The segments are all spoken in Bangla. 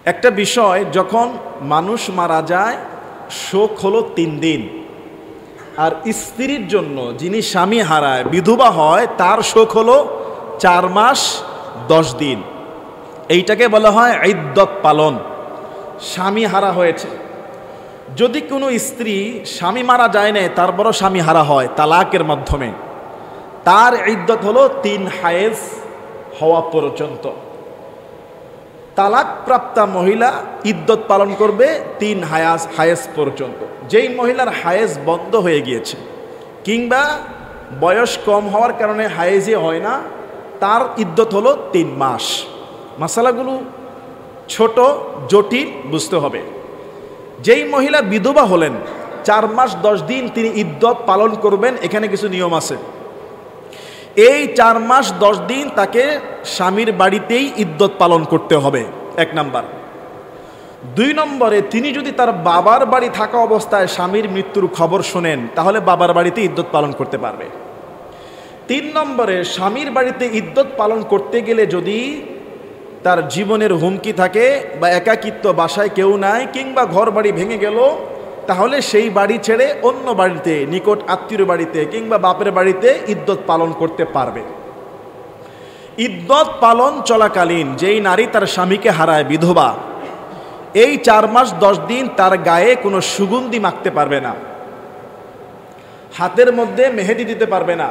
একটা বিষয়, যখন মানুষ মারা যায় শোক হলো 3 দিন, আর স্ত্রীর জন্য যিনি স্বামী হারায় বিধবা হয় তার শোক হলো 4 মাস 10 দিন। এইটাকে বলা হয় ইদ্দত পালন। স্বামী হারা হয়েছে, যদি কোনো স্ত্রী স্বামী মারা যায় না তারপরও স্বামী হারা হয় তালাকের মাধ্যমে, তার ইদ্দত হলো 3 হায়েজ হওয়া পর্যন্ত। তালাক প্রাপ্তা মহিলা ইদ্দত পালন করবে 3 হায়েজ পর্যন্ত। যেই মহিলার হায়েজ বন্ধ হয়ে গিয়েছে কিংবা বয়স কম হওয়ার কারণে হায়েজে হয় না, তার ইদ্দত হলো 3 মাস। মাসালাগুলো ছোট, জটিল, বুঝতে হবে। যেই মহিলা বিধবা হলেন 4 মাস 10 দিন তিনি ইদ্দত পালন করবেন, এখানে কিছু নিয়ম আছে। এই 4 মাস 10 দিন তাকে স্বামীর বাড়িতেই ইদ্দত পালন করতে হবে, 1 নাম্বার। 2 নম্বরে, তিনি যদি তার বাবার বাড়ি থাকা অবস্থায় স্বামীর মৃত্যুর খবর শোনেন তাহলে বাবার বাড়িতে ইদ্দত পালন করতে পারবে। 3 নম্বরে, স্বামীর বাড়িতে ইদ্দত পালন করতে গেলে যদি তার জীবনের হুমকি থাকে বা একাকিত্ব, বাসায় কেউ নাই কিংবা ঘর বাড়ি ভেঙে গেল, তাহলে সেই বাড়ি ছেড়ে অন্য বাড়িতে, নিকট আত্মীয় বাড়িতে কিংবা বাপের বাড়িতে ইদ্দত পালন করতে পারবে। ইদ্দত পালন চলাকালীন যেই নারী তার স্বামীকে হারায় বিধবা, এই 4 মাস 10 দিন তার গায়ে কোনো সুগন্ধি মাখতে পারবে না, হাতের মধ্যে মেহেদি দিতে পারবে না,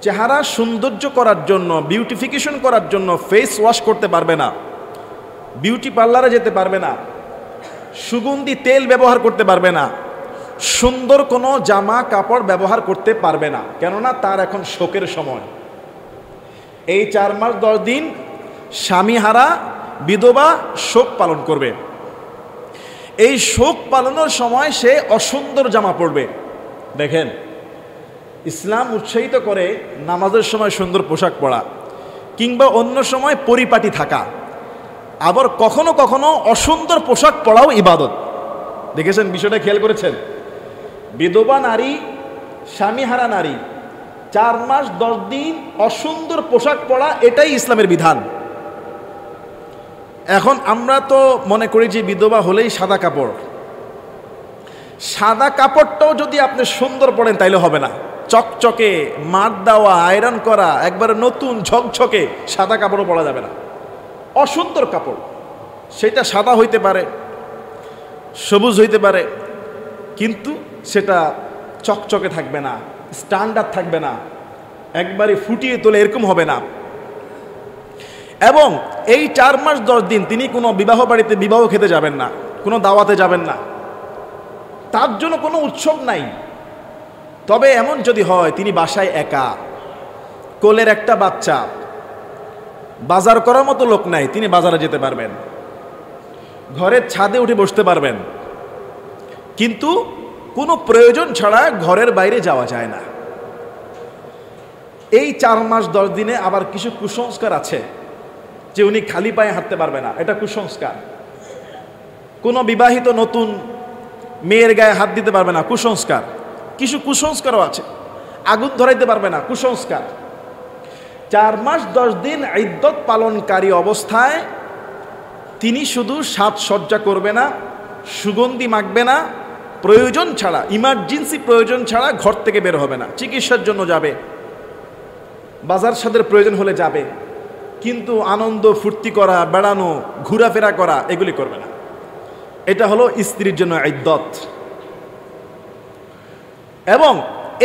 চেহারা সৌন্দর্য করার জন্য, বিউটিফিকেশন করার জন্য ফেস ওয়াশ করতে পারবে না, বিউটি পার্লারে যেতে পারবে না, সুগন্ধি তেল ব্যবহার করতে পারবে না, সুন্দর কোনো জামা কাপড় ব্যবহার করতে পারবে না, কেননা তার এখন শোকের সময়। এই 4 মাস 10 দিন স্বামী হারা বিধবা শোক পালন করবে। এই শোক পালনের সময় সে অসুন্দর জামা পরবে। দেখেন, ইসলাম উৎসাহিত করে নামাজের সময় সুন্দর পোশাক পরা কিংবা অন্য সময় পরিপাটি থাকা, আবার কখনো কখনো অসুন্দর পোশাক পরাও ইবাদত। দেখেছেন বিষয়টা, খেয়াল করেছেন? বিধবা নারী, স্বামীহারা নারী 4 মাস 10 দিন অসুন্দর পোশাক পরা, এটাই ইসলামের বিধান। এখন আমরা তো মনে করি যে বিধবা হলেই সাদা কাপড়। সাদা কাপড়টাও যদি আপনি সুন্দর পরেন তাইলে হবে না। চকচকে, মার দেওয়া, আয়রন করা, একবারে নতুন ঝকঝকে সাদা কাপড়ও পরা যাবে না। অসুন্দর কাপড়, সেটা সাদা হইতে পারে, সবুজ হইতে পারে, কিন্তু সেটা চকচকে থাকবে না, স্ট্যান্ডার্ড থাকবে না, একবারে ফুটিয়ে তোলে এরকম হবে না। এবং এই 4 মাস 10 দিন তিনি কোনো বিবাহ বাড়িতে বিবাহ খেতে যাবেন না, কোনো দাওয়াতে যাবেন না, তার জন্য কোনো উৎসব নাই। তবে এমন যদি হয় তিনি বাসায় একা, কোলের একটা বাচ্চা, বাজার করার মতো লোক নাই, তিনি বাজারে যেতে পারবেন, ঘরের ছাদে উঠে বসতে পারবেন, কিন্তু কোনো প্রয়োজন ছাড়া ঘরের বাইরে যাওয়া যায় না। এই 4 মাস 10 দিনে আবার কিছু কুসংস্কার আছে যে উনি খালি পায়ে হাঁটতে পারবে না, এটা কুসংস্কার। কোনো বিবাহিত নতুন মেয়ের গায়ে হাত দিতে পারবে না, কুসংস্কার। কিছু কুসংস্কারও আছে, আগুন ধরাইতে পারবে না, কুসংস্কার। 4 মাস 10 দিন ইদ্দত পালনকারী অবস্থায় তিনি শুধু সাজসজ্জা করবে না, সুগন্ধি মাখবে না, প্রয়োজন ছাড়া, ইমার্জেন্সি প্রয়োজন ছাড়া ঘর থেকে বের হবে না। চিকিৎসার জন্য যাবে, বাজার সাদের প্রয়োজন হলে যাবে, কিন্তু আনন্দ ফুর্তি করা, বেড়ানো, ঘোরাফেরা করা এগুলি করবে না। এটা হলো স্ত্রীর জন্য ইদ্দত। এবং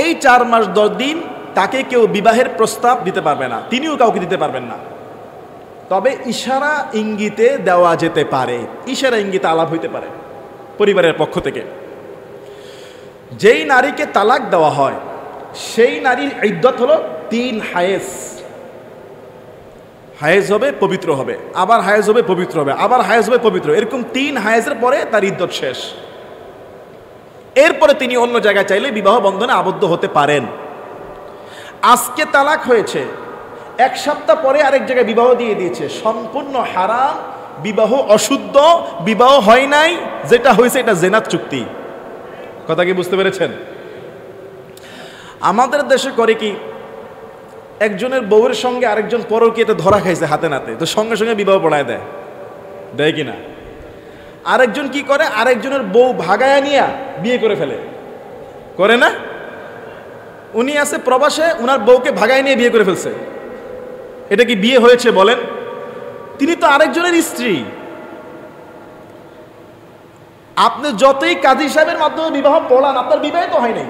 এই 4 মাস 10 দিন তাকে কেউ বিবাহের প্রস্তাব দিতে পারবে না, তিনিও কাউকে দিতে পারবেন না। তবে ইশারা ইঙ্গিতে দেওয়া যেতে পারে, ইশারা ইঙ্গিতে আলাপ হইতে পারে পরিবারের পক্ষ থেকে। যেই নারীকে তালাক দেওয়া হয় সেই নারীর ইদ্দত হলো 3 হায়েজ। হায়েজ হবে, পবিত্র হবে, আবার হায়েজ হবে, পবিত্র হবে, আবার হায়েজ হবে, পবিত্র, এরকম 3 হায়েজের পরে তার ইদ্দত শেষ। এরপরে তিনি অন্য জায়গায় চাইলে বিবাহ বন্ধনে আবদ্ধ হতে পারেন। আজকে তালাক হয়েছে, 1 সপ্তাহ পরে আরেক জায়গায় বিবাহ দিয়ে দিয়েছে, সম্পূর্ণ হারাম, বিবাহ অশুদ্ধ, বিবাহ হয় নাই, যেটা হয়েছে এটা জেনাত চুক্তি। কথা কি বুঝতে পেরেছেন? আমাদের দেশে করে কি, একজনের বউয়ের সঙ্গে আরেকজন পরকীয়াতে ধরা খাইছে হাতে নাতে, তো সঙ্গে সঙ্গে বিবাহ পড়ায় দেয়। দেয় কিনা? আরেকজন কি করে, আরেকজনের বউ ভাগায়া নিয়ে বিয়ে করে ফেলে, করে না? উনি আছে প্রবাসে, উনার বউকে ভাগায় নিয়ে বিয়ে করে ফেলছে। এটা কি বিয়ে হয়েছে বলেন? তিনি তো আরেকজনের স্ত্রী। আপনি যতই কাজী সাহেবের মাধ্যমে বিবাহ পড়ান, আপনার বিবাহ তো হয় নাই,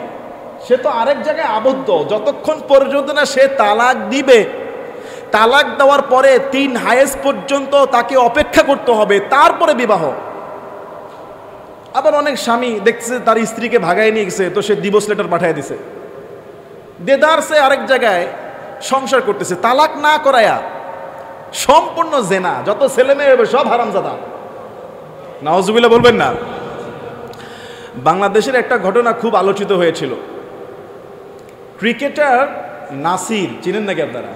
সে তো আরেক জায়গায় আবদ্ধ। যতক্ষণ পর্যন্ত না সে তালাক দিবে, তালাক দেওয়ার পরে 3 হায়েজ পর্যন্ত তাকে অপেক্ষা করতে হবে, তারপরে বিবাহ। আবার অনেক স্বামী দেখছে তার স্ত্রীকে ভাগায় নিয়ে গেছে, তো সে ডিভোর্স লেটার পাঠিয়ে দিছে, দেদারসে আরেক জায়গায় সংসার করতেছে, তালাক না করায়া। সম্পূর্ণ জেনা, যত ছেলে মেয়ে হবে সব হারামজাদা। নাউজুবিল্লাহ বলবেন না? বাংলাদেশের একটা ঘটনা খুব আলোচিত হয়েছিল। ক্রিকেটার নাসির, চিনেন নাকি আপনারা?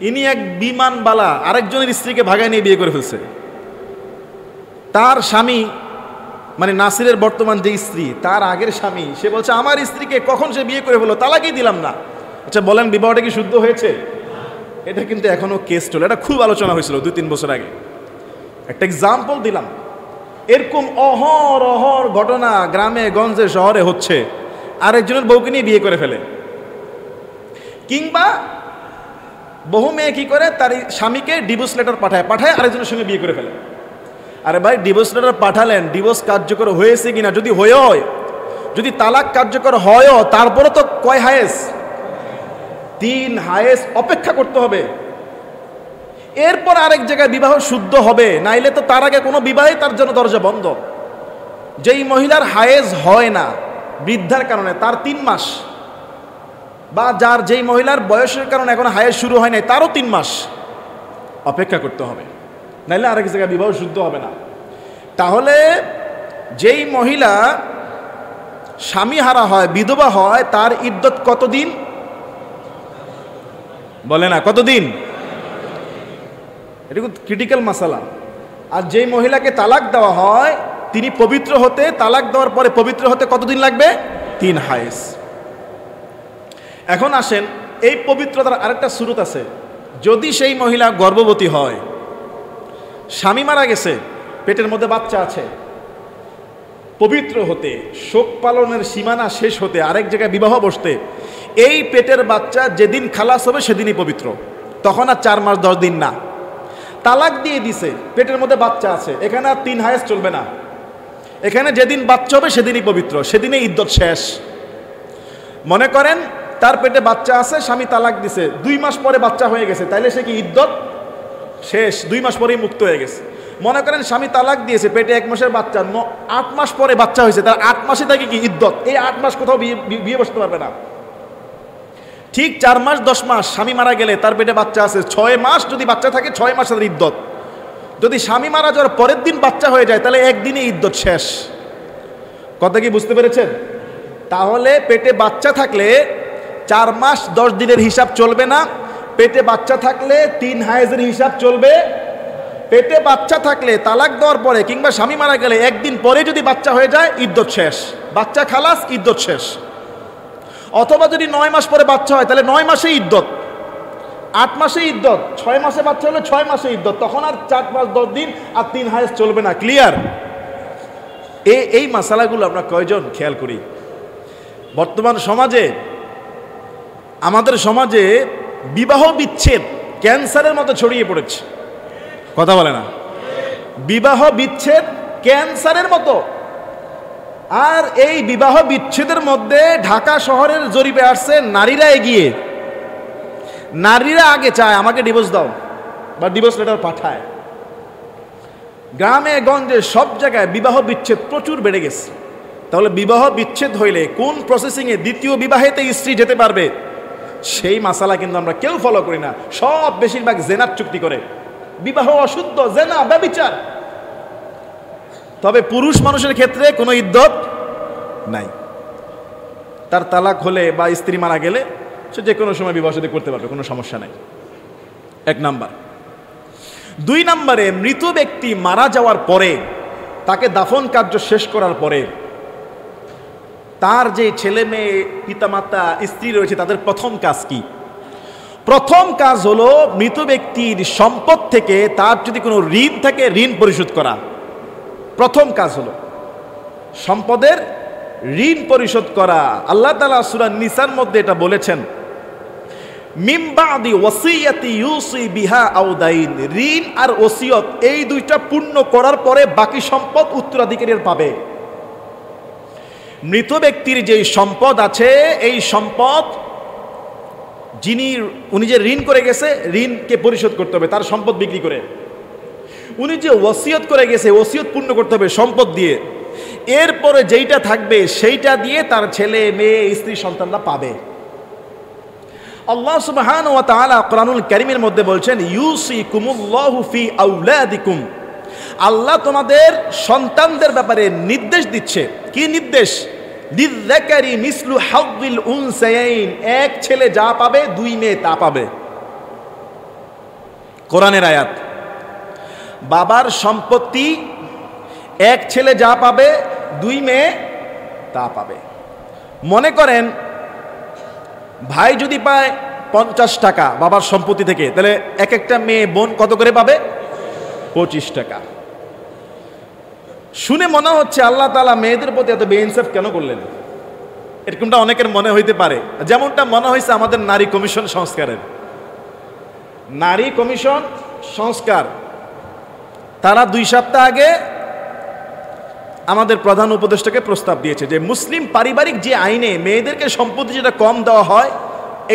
ইনি এক বিমানবালা আরেকজনের স্ত্রীকে ভাগায় নিয়ে বিয়ে করে ফেলছে। তার স্বামী, মানে নাসিরের বর্তমান যে স্ত্রী, তার আগের স্বামী, সে বলছে আমার স্ত্রীকে কখন সে বিয়ে করে ফেলো, তালাকই দিলাম না। আচ্ছা বলেন, বিবাহটা কি শুদ্ধ হয়েছে? এটা কিন্তু এখনো কেস চলে, এটা খুব আলোচনা হয়েছিল 2-3 বছর আগে। একটা এক্সাম্পল দিলাম, এরকম অহরহ ঘটনা গ্রামে গঞ্জে শহরে হচ্ছে। আরেকজনের বউকে নিয়ে বিয়ে করে ফেলে, কিংবা বহু মেয়ে কি করে, তার স্বামীকে ডিভোর্স লেটার পাঠায় আরেকজনের সঙ্গে বিয়ে করে ফেলে। আরে ভাই, ডিভোর্স লেটার পাঠালেন, ডিভোর্স কার্যকর হয়েছে কিনা, যদি হয়, যদি তালাক কার্যকর হয়, তারপরে তো কয় হায়েজ? 3 হায়েজ অপেক্ষা করতে হবে, এরপর আরেক জায়গায় বিবাহ শুদ্ধ হবে। নাইলে তো তার আগে কোনো বিবাহে তার জন্য দরজা বন্ধ। যেই মহিলার হায়েজ হয় না বৃদ্ধার কারণে, তার 3 মাস, বা যার যেই মহিলার বয়সের কারণে এখন হায়েজ শুরু হয় নাই, তারও 3 মাস অপেক্ষা করতে হবে, নাইলে আরেক জায়গায় বিবাহ শুদ্ধ হবে না। তাহলে যেই মহিলা স্বামী হারা হয়, বিধবা হয়, তার ইদ্যত কতদিন? বলে না কতদিন? এটা খুব ক্রিটিক্যাল মাসালা। আর যেই মহিলাকে তালাক দেওয়া হয়, তিনি পবিত্র হতে, তালাক দেওয়ার পরে পবিত্র হতে কতদিন লাগবে? 3 হায়েজ। এখন আসেন, এই পবিত্রতার আরেকটা সুরত আছে। যদি সেই মহিলা গর্ভবতী হয়, স্বামী মারা গেছে, পেটের মধ্যে বাচ্চা আছে, পবিত্র হতে, শোক পালনের সীমানা শেষ হতে, আরেক জায়গায় বিবাহ বসতে, এই পেটের বাচ্চা যেদিন খালাস হবে সেদিনই পবিত্র, তখন আর 4 মাস 10 দিন না। তালাক দিয়ে দিছে, পেটের মধ্যে বাচ্চা আছে, এখানে আর 3 হায়েজ চলবে না, এখানে যেদিন বাচ্চা হবে সেদিনই পবিত্র, সেদিনই ইদ্যত শেষ। মনে করেন তার পেটে বাচ্চা আছে, স্বামী তালাক দিছে, 2 মাস পরে বাচ্চা হয়ে গেছে, তাইলে সে কি ইদ্যত শেষ? 2 মাস পরেই মুক্ত হয়ে গেছে। মনে করেন স্বামী তালাক দিয়েছে, পেটে 1 মাসের বাচ্চা, 8 মাস পরে বাচ্চা হয়েছে, তার 8 মাসে থাকে কি ইদ্যত। এই 8 মাস কোথাও বিয়ে বসতে পারবে না। ঠিক 4 মাস 10 মাস স্বামী মারা গেলে তার পেটে বাচ্চা আছে, 6 মাস যদি বাচ্চা থাকে, 6 মাস তার ইদ্যত। যদি স্বামী মারা যাওয়ার পরের দিন বাচ্চা হয়ে যায়, তাহলে একদিনে ইদ্যত শেষ। কথা কি বুঝতে পেরেছেন? তাহলে পেটে বাচ্চা থাকলে 4 মাস 10 দিনের হিসাব চলবে না, পেটে বাচ্চা থাকলে 3 হায়েজের হিসাব চলবে। পেটে বাচ্চা থাকলে তালাক দেওয়ার পরে কিংবা স্বামী মারা গেলে একদিন পরে যদি বাচ্চা হয়ে যায়, ইদ্যত শেষ, বাচ্চা খালাস, ইদ্যত শেষ। অথবা যদি 9 মাস পরে বাচ্চা হয়, তাহলে 9 মাসে ইদ্যত, 8 মাসে ইদ্যত, 6 মাসে বাচ্চা হলে 6 মাসে ইদ্যত, তখন আর 4 মাস 10 দিন আর 3 হায়েজ চলবে না। ক্লিয়ার? এই মাসালাগুলো আমরা কয়জন খেয়াল করি? বর্তমান সমাজে, আমাদের সমাজে বিবাহ বিচ্ছেদ ক্যান্সারের মতো ছড়িয়ে পড়েছে। কথা বলে না? বিবাহ বিচ্ছেদ ক্যান্সারের মতো। আর এই বিবাহ বিচ্ছেদের মধ্যে ঢাকা শহরের জরিপে আসছে, নারীরা এগিয়ে, নারীরা আগে চায় আমাকে ডিভোর্স দাও, বা ডিভোর্স লেটার পাঠায়। গ্রামে গঞ্জে সব জায়গায় বিবাহ বিচ্ছেদ প্রচুর বেড়ে গেছে। তাহলে বিবাহ বিচ্ছেদ হইলে কোন প্রসেসিংয়ে দ্বিতীয় বিবাহেতে স্ত্রী যেতে পারবে, সেই মাসালা কিন্তু আমরা কেউ ফলো করি না। সব বেশিরভাগ জেনার চুক্তি করে, বিবাহ অশুদ্ধ, জেনা, ব্যভিচার। তবে পুরুষ মানুষের ক্ষেত্রে কোনো ইদ্যত নাই। তার তালাক হলে বা স্ত্রী মারা গেলে সে যে কোনো সময় বিবাহ সাথী করতে পারবে, কোনো সমস্যা নাই। 1 নাম্বার। 2 নাম্বারে, মৃত ব্যক্তি মারা যাওয়ার পরে, তাকে দাফন কার্য শেষ করার পরে, তার যে ছেলে মেয়ে, পিতামাতা, স্ত্রী রয়েছে, তাদের প্রথম কাজ কি? প্রথম কাজ হলো মৃত ব্যক্তির সম্পদ থেকে তার যদি কোনো ঋণ থাকে ঋণ পরিশোধ করা। প্রথম কাজ হলো সম্পদের ঋণ পরিশোধ করা। আল্লাহ তাআলা সূরা নিসার মধ্যে এটা বলেছেন, মিন বাদি ওয়াসিয়াতি ইউসি বিহা আও দাইন, ঋণ আর ওসিয়ত এই দুইটা পূর্ণ করার পরে বাকি সম্পদ উত্তরাধিকারীর পাবে। মৃত ব্যক্তির যে সম্পদ আছে এই সম্পদ উনি যে ঋণ করে গেছে ঋণকে পরিশোধ করতে হবে তার সম্পদ বিক্রি করে। উনি যে ওসিয়ত করে গেছে ওসিয়ত পূর্ণ করতে হবে সম্পদ দিয়ে। এরপরে যেইটা থাকবে সেইটা দিয়ে তার ছেলে মেয়ে স্ত্রী সন্তানরা পাবে। আল্লাহ সুবহানাহু ওয়া তাআলা কোরআনুল কারীমের মধ্যে বলছেন, ইউসিকুমুল্লাহু ফি আওলাদিকুম, আল্লাহ তোমাদের সন্তানদের ব্যাপারে নির্দেশ দিচ্ছে। কি নির্দেশ? লিযযাকারি মিসলু হাযযিল উনসায়াইন, এক ছেলে যা পাবে দুই মেয়ে তা পাবে। কোরআনের আয়াত। বাবার সম্পত্তি এক ছেলে যা পাবে দুই মেয়ে তা পাবে। মনে করেন ভাই যদি পায় 50 টাকা বাবার সম্পত্তি থেকে, তাহলে এক একটা মেয়ে বোন কত করে পাবে? 25 টাকা। শুনে মনে হচ্ছে আল্লাহ তাআলা মেয়েদের প্রতি এত বেইনসাফ কেন করলেন? এরকমটা অনেকের মনে হইতে পারে, যেমনটা মনে হয়েছে আমাদের নারী কমিশন সংস্কারের। নারী কমিশন সংস্কার তারা 2 সপ্তাহ আগে আমাদের প্রধান উপদেষ্টাকে প্রস্তাব দিয়েছে যে মুসলিম পারিবারিক যে আইনে মেয়েদেরকে সম্পত্তি যেটা কম দেওয়া হয়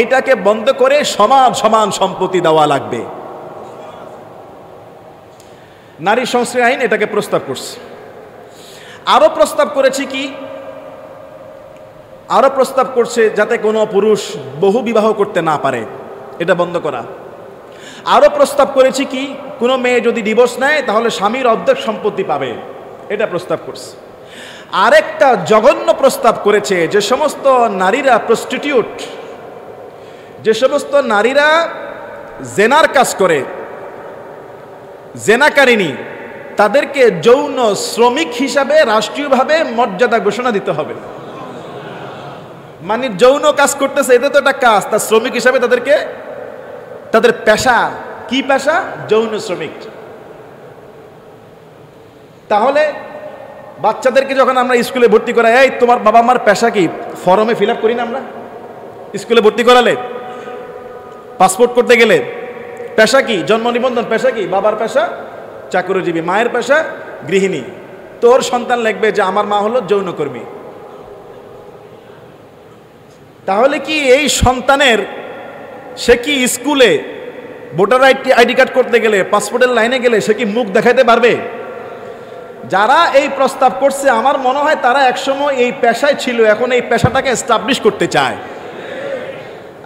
এটাকে বন্ধ করে সমান সমান সম্পত্তি দেওয়া লাগবে। নারী সংস্কার আইন এটাকে প্রস্তাব করছে। আরো প্রস্তাব করেছে কি, আরো প্রস্তাব করছে যাতে কোনো পুরুষ বহু বিবাহ করতে না পারে, এটা বন্ধ করা। আরো প্রস্তাব করেছে কি, কোনো মেয়ে যদি ডিভোর্স নেয় তাহলে স্বামীর অর্ধেক সম্পত্তি পাবে, এটা প্রস্তাব করছে। আরেকটা জঘন্য প্রস্তাব করেছে, যে সমস্ত নারীরা প্রস্টিটিউট, যে সমস্ত নারীরা জেনার কাজ করে, জেনাকারিনী, তাদেরকে যৌন শ্রমিক হিসাবে রাষ্ট্রীয়ভাবে মর্যাদা ঘোষণা দিতে হবে। মানে যৌন কাজ করতেছে, এটা তো একটা কাজ, তার শ্রমিক হিসাবে তাদেরকে, তাদের পেশা কি পেশা? যৌন শ্রমিক। তাহলে বাচ্চাদেরকে যখন আমরা স্কুলে ভর্তি করাই, এই তোমার বাবা মার পেশা কি, ফর্মে ফিল আপ করি না আমরা? স্কুলে ভর্তি করালে, পাসপোর্ট করতে গেলে পেশা কি, জন্ম নিবন্ধন পেশা কি, বাবার পেশা চাকরিজীবী, মায়ের পেশা গৃহিণী। তোর সন্তান লিখবে যে আমার মা হলো যৌনকর্মী। তাহলে কি এই সন্তানের, সে কি স্কুলে ভোটার আইডি কার্ড করতে গেলে, পাসপোর্টের লাইনে গেলে সে কি মুখ দেখাতে পারবে? যারা এই প্রস্তাব করছে আমার মনে হয় তারা একসময় এই পেশায় ছিল, এখন এই পেশাটাকে এস্টাবলিশ করতে চায়।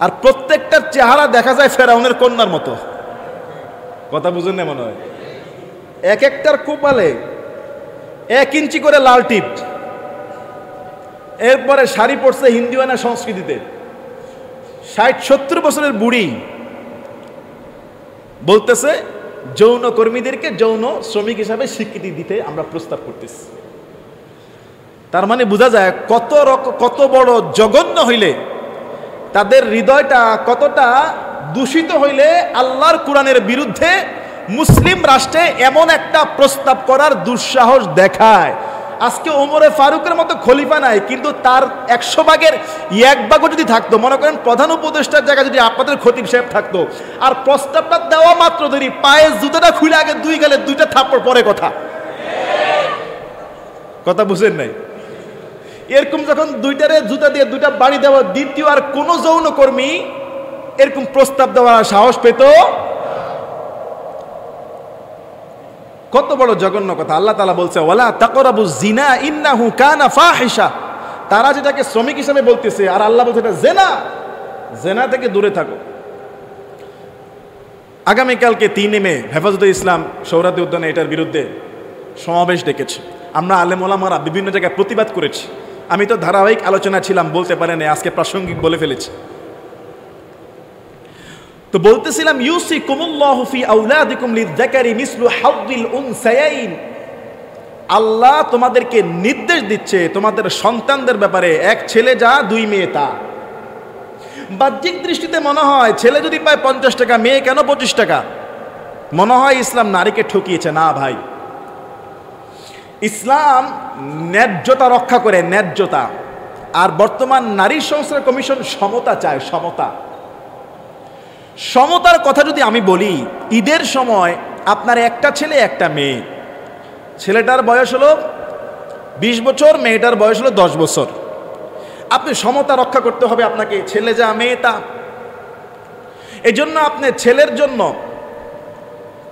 আর প্রত্যেকটার চেহারা দেখা যায় ফেরাউনের কন্যার মতো। কথা বুঝুন না? মনে হয় এক একটার কপালে 1 ইঞ্চি করে লাল টিপ, এরপরে শাড়ি পরছে হিন্দুয়ানা সংস্কৃতিতে, 60-70 বছরের বুড়ি বলতেছে যৌন কর্মীদেরকে যৌন শ্রমিক হিসাবে স্বীকৃতি দিতে আমরা প্রস্তাব করতেছি। তার মানে বোঝা যায় কত বড় জঘন্য হইলে, তাদের হৃদয়টা কতটা দূষিত হইলে আল্লাহর কোরআনের বিরুদ্ধে মুসলিম রাষ্ট্রে এমন একটা প্রস্তাব করার দুঃসাহস দেখায়। আজকে ওমরে ফারুকের মতো খলিফা নাই, কিন্তু তার 100 ভাগের 1 ভাগও যদি থাকতো, মনে করেন প্রধান উপদেষ্টার জায়গায় যদি আপনাদের খতিব সাহেব থাকতো, আর প্রস্তাবটা দেওয়া মাত্র দেরি, পায়ে জুতাটা খুলে আগে 2 গালে 2টা থাপ্পড় পরে কথা বুঝেন নাই? এরকম যখন 2টারে জুতা দিয়ে 2টা বাড়ি দেওয়া, দ্বিতীয় আর কোন যৌনকর্মী এরকম প্রস্তাব দেওয়ার সাহস পেত? কত বড় জঘন্য কথা। আল্লাহ তাআলা বলছে, ওয়ালা তাকরাবুজ জিনা ইন্নাহু কানা ফাহিশা। তারা যেটাকে শ্রমিক হিসেবে বলতেছে, আর আল্লাহ বলছে এটা জেনা, জেনা থেকে দূরে থাকো। আগামীকালকে 3 মে হেফাজতে ইসলাম সৌরাদি উদ্যানে এটার বিরুদ্ধে সমাবেশ ডেকেছে। আমরা আলেম ওলামারা বিভিন্ন জায়গায় প্রতিবাদ করেছি। আমি তো ধারাবাহিক আলোচনা ছিলাম, বলতে পারেন আজকে প্রাসঙ্গিক বলে ফেলেছি। তো বলতেছিলাম, ইউসিকুমুল্লাহু ফি আওলাদিকুম লিযযাকারি মিসলু হাযযিল উনসায়াইন, আল্লাহ তোমাদেরকে নির্দেশ দিচ্ছে তোমাদের সন্তানদের ব্যাপারে, 1 ছেলে যা 2 মেয়ে তা। বাহ্যিক দৃষ্টিতে মনে হয় ছেলে যদি পায় 50 টাকা, মেয়ে কেন 25 টাকা, মনে হয় ইসলাম নারীকে ঠকিয়েছে। না ভাই, ইসলাম ন্যায্যতা রক্ষা করে, ন্যায্যতা। আর বর্তমান নারী সংস্কার কমিশন সমতা চায়, সমতা। সমতার কথা যদি আমি বলি, ঈদের সময় আপনার একটা ছেলে একটা মেয়ে, ছেলেটার বয়স হলো 20 বছর, মেয়েটার বয়স হলো 10 বছর। আপনি সমতা রক্ষা করতে হবে আপনাকে, ছেলে যা মেয়ে তা। এই জন্য আপনি ছেলের জন্য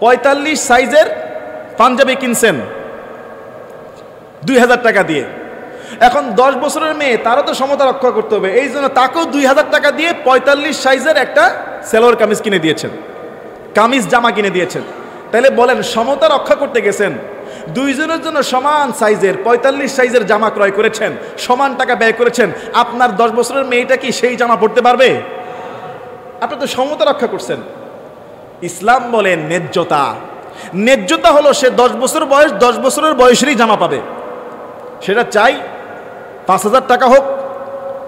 45 সাইজের পাঞ্জাবি কিনছেন 2000 টাকা দিয়ে। এখন 10 বছরের মেয়ে, তারও তো সমতা রক্ষা করতে হবে, এই জন্য তাকেও 2000 টাকা দিয়ে 45 সাইজের একটা সালোয়ার কামিজ কিনে দিয়েছেন, কামিজ জামা কিনে দিয়েছেন। তাহলে বলেন, সমতা রক্ষা করতে গেছেন, দুইজনের জন্য সমান সাইজের 45 সাইজের জামা ক্রয় করেছেন, সমান টাকা ব্যয় করেছেন। আপনার 10 বছরের মেয়েটা কি সেই জামা পড়তে পারবে? আপনি তো সমতা রক্ষা করছেন। ইসলাম বলে ন্যায্যতা। ন্যায্যতা হলো সে 10 বছর বয়স, 10 বছরের বয়সেরই জামা পাবে। সেটা চাই 5000 টাকা হোক,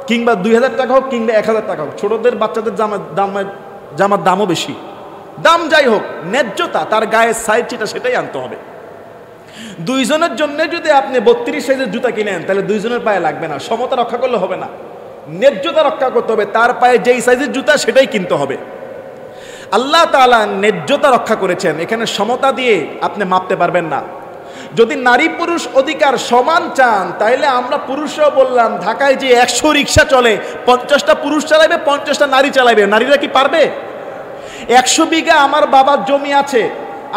কিংবা 2000 টাকা হোক, কিংবা 1000 টাকা হোক। ছোটদের বাচ্চাদের জামার দামও বেশি, দাম যাই হোক, ন্যায্যতা, তার গায়ের সাইজ যেটা সেটাই আনতে হবে। দুইজনের জন্য যদি আপনি 32 সাইজের জুতা কিনেন, তাহলে দুইজনের পায়ে লাগবে না। সমতা রক্ষা করলে হবে না, ন্যায্যতা রক্ষা করতে হবে। তার পায়ে যেই সাইজের জুতা সেটাই কিনতে হবে। আল্লাহ তাআলা ন্যায্যতা রক্ষা করেছেন, এখানে সমতা দিয়ে আপনি মাপতে পারবেন না। যদি নারী পুরুষ অধিকার সমান চান, তাইলে আমরা পুরুষরাও বললাম, ঢাকায় যে 100 রিক্সা চলে, 50টা পুরুষ চালাবে, 50টা নারী চালাবে। নারীরা কি পারবে? 100 বিঘা আমার বাবার জমি আছে,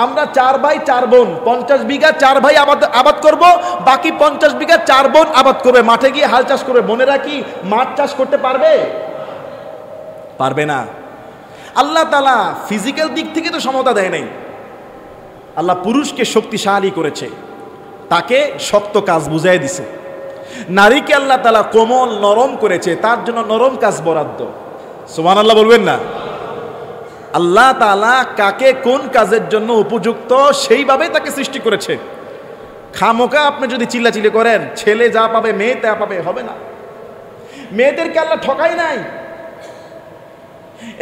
আমরা 4 ভাই 4 বোন, 50 বিঘা 4 ভাই আবাদ করব, বাকি 50 বিঘা 4 বোন আবাদ করবে, মাঠে গিয়ে হাল চাষ করবে। বোনেরা কি মাঠ চাষ করতে পারবে? পারবে না। আল্লাহ তাআলা ফিজিক্যাল দিক থেকে তো সমতা দেয় নাই। আল্লাহ পুরুষকে শক্তিশালী করেছে, তাকে শক্ত কাজ বুঝাই দিছে। নারীকে আল্লাহ তাআলা কোমল নরম করেছে, তার জন্য নরম কাজ বরাদ্দ। সুবহানাল্লাহ বলবেন না? আল্লাহ তাআলা কাকে কোন কাজের জন্য উপযুক্ত সেইভাবে তাকে সৃষ্টি করেছে। খামোকা আপনি যদি চিল্লাচিল্লি করেন, ছেলে যা পাবে মেয়ে তা পাবে, হবে না। মেয়েদেরকে আল্লাহ ঠকাই নাই।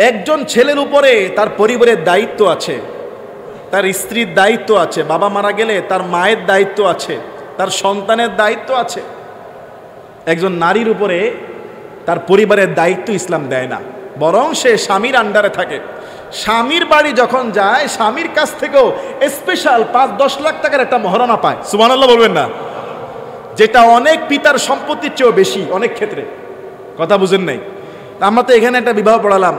একজন ছেলের উপরে তার পরিবারের দায়িত্ব আছে, তার স্ত্রীর দায়িত্ব আছে, বাবা মারা গেলে তার মায়ের দায়িত্ব আছে, তার সন্তানের দায়িত্ব আছে। একজন নারীর উপরে তার পরিবারের দায়িত্ব ইসলাম দেয় না, বরং সে স্বামীর আন্ডারে থাকে। স্বামীর বাড়ি যখন যায়, স্বামীর কাছ থেকেও স্পেশাল 5-10 লাখ টাকার একটা মহারণা পায়। সুবহানাল্লাহ বলবেন না? যেটা অনেক পিতার সম্পত্তির চেয়েও বেশি অনেক ক্ষেত্রে। কথা বুঝেন নাই? আমরা তো এখানে একটা বিবাহ পড়ালাম,